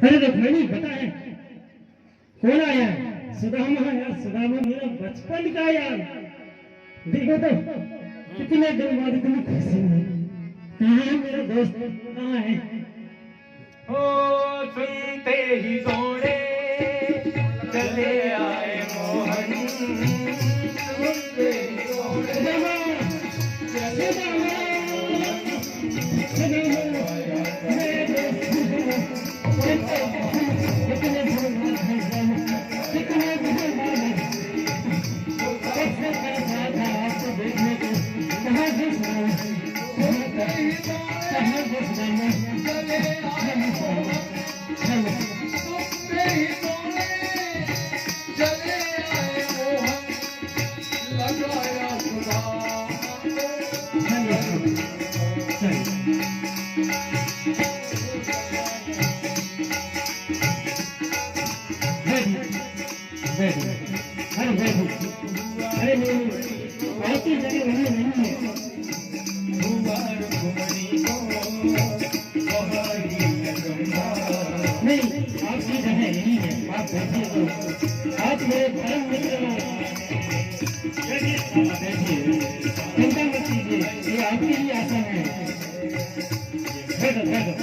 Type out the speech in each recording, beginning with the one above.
अरे रुक्मिणी बता है कौन आया है? सुदामा आया। सुदामा मेरा बचपन का यार। देखो तो कितने दिन बाद इतनी खुशी हुई। कहाँ है मेरा दोस्त? कहाँ है? ओ सुनते ही दौड़े चले आए मोहन, सुनते ही दौड़े सुदामा, सुदामा, सुदामा, मेरे दोस्त। कितने दिन बाद है सुदामा, कितने दिन बाद है। कैसे कैसा था आपको देखने को। कहाँ है सुदामा? कहाँ है सुदामा? चले आए मोहन, सुनते ही दौड़े चले आए मोहन, लगाया सुदामा अरे नहीं ऐसी जगह नहीं है। भुवर भुवनी को बहाई गंगा। नहीं आपकी जगह नहीं है। आप बैठिए तो आप मेरे परम मित्र हो। बैठिए, चिंता मत कीजिए, ये आपके लिए आसन है। बैठो बैठो।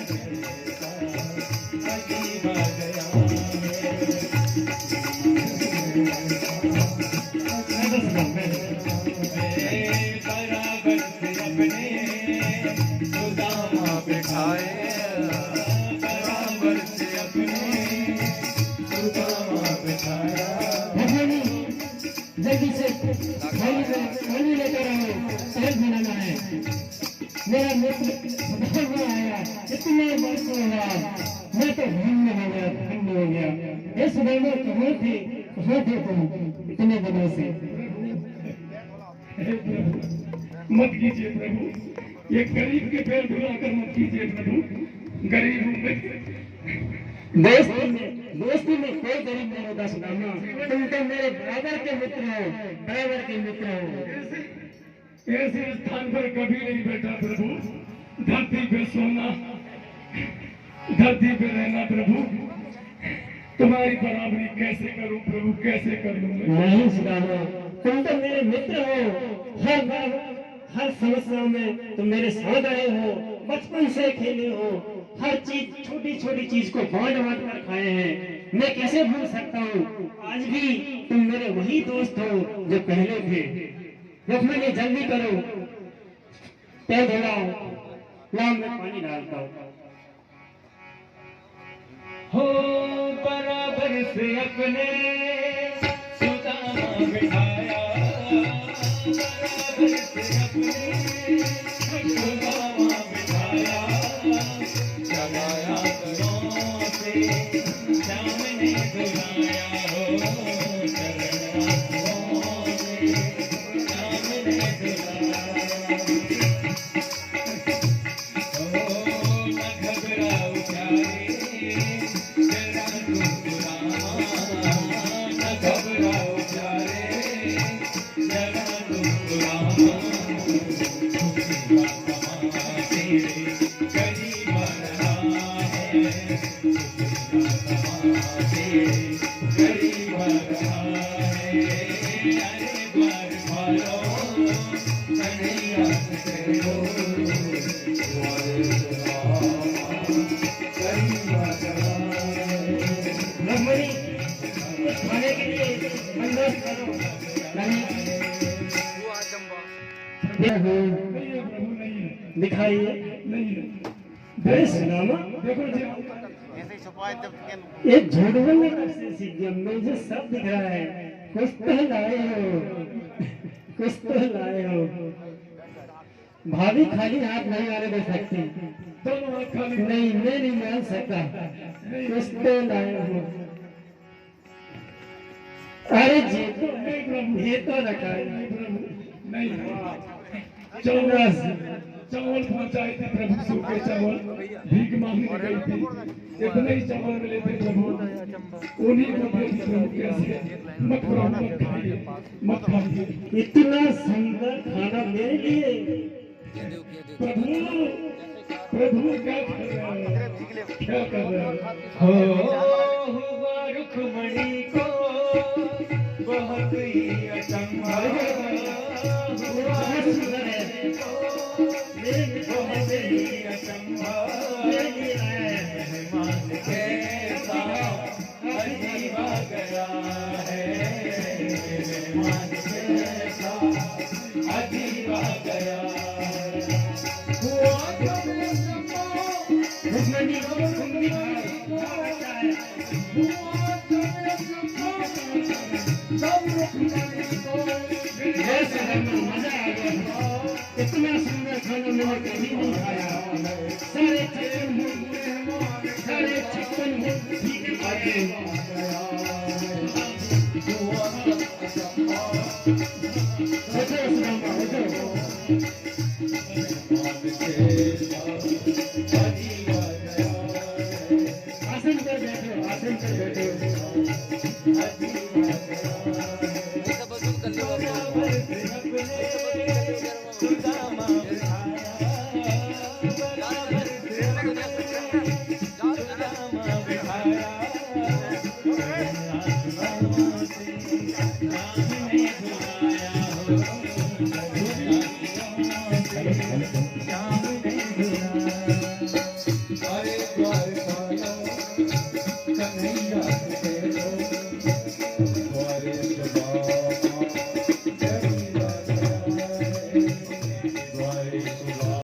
अजीब आ गया बैठो सुदामा, बैठो। बराबर से अपने सुदामा बिठाए, बराबर से अपने सुदामा बिठाया। भगवानी जल्दी से पानी लेकर आओ, शहर बनाना है। मेरा मित्र सुदामा आया, इतने वर्षों बाद मैं तो धन्य हो गया, धन्य हो गया। ये सुदामा कहाँ थे? कहाँ थे तुम इतने दिनों से? मत कीजिए प्रभु, ये गरीब के पैर धुलाकर मत कीजिए प्रभु। गरीब हूं मैं। दोस्ती में कोई गरीब नहीं होता सुदामा। तुम तो मेरे बराबर के मित्र हो, बराबर के मित्र हो। ऐसे स्थान पर कभी नहीं बैठा प्रभु। धरती पे सोना, धरती पे रहना प्रभु। तुम्हारी बराबरी कैसे करूं प्रभु, कैसे कर लूं मैं? नहीं सुदामा, तुम तो मेरे मित्र हो। हर समस्या में तुम मेरे साथ आए हो, बचपन से खेले हो। हर चीज, छोटी छोटी चीज को बांट बांट कर खाए हैं। मैं कैसे भूल सकता हूँ? आज भी तुम मेरे वही दोस्त हो जो पहले थे। रुक्मिणी जल्दी करो, पैर धुलाओ, लाओ मैं पानी डालता हूँ। हो बराबर से अपने सुदामा बिठाया, बराबर से अपने सुदामा बिठाया। जगाया करों से सामने दुलाया हो, चरण आँखों से सामने दुलाया। न घबराओ प्यारे, जरा मुस्कुराना, न घबराओ प्यारे, जरा मुस्कुराना। खुशियाँ कहाँ तेरे करीब आ रहा है, खुशियाँ कहाँ तेरे करीब आ रहा है। अरे द्वार खोलो, कन्हैया से कहो, रुक्मिणी, कुछ खाने के लिए बंदोबस्त करो। नहीं है प्रभु, नहीं है, दिखाइए। नहीं है। अरे सुदामा, देखो जी, ये झूठ बोलने कब से सीख गया? मुझे सब दिख रहा है। कुछ तो लाए हो, कुछ तो लाए हो। भाभी खाली हाथ नहीं आने दे सकती। दोनों हाथ खाली। नहीं, मैं नहीं मान सकता। कुछ तो लाए हो। अरे जी तो नहीं प्रभु, ये तो रखा है। नहीं प्रभु, नहीं। चावल पहुंचाए थे प्रभु, सूखे चावल भीख मांगने गई थी। इतने ही चावल मिले थे प्रभु, उन्हीं को दे दी प्रभु। कैसे? मत खाओ, मत खाइए, मत खाइए। इतना सुंदर खाना मेरे लिए प्रभु प्रभु क्या कर रहे हो, क्या कर रहे हो? हुआ रुक्मणी को बहुत ही अचंभा हुआ रुक्मणी को बहुत ही अचंभा मेहमान कैसा अजीब आ गया है मेहमान कैसा अजीब आ गया है हुआ रुक्मणी को रुक्मणी मजा आ गया। इतना सुंदर खाना मैंने कभी नहीं खाया। सारे चिकन ठीक खाए। बैठो सुदामा, बैठो। आसन पर बैठो, आसन पर बैठो। बिठाया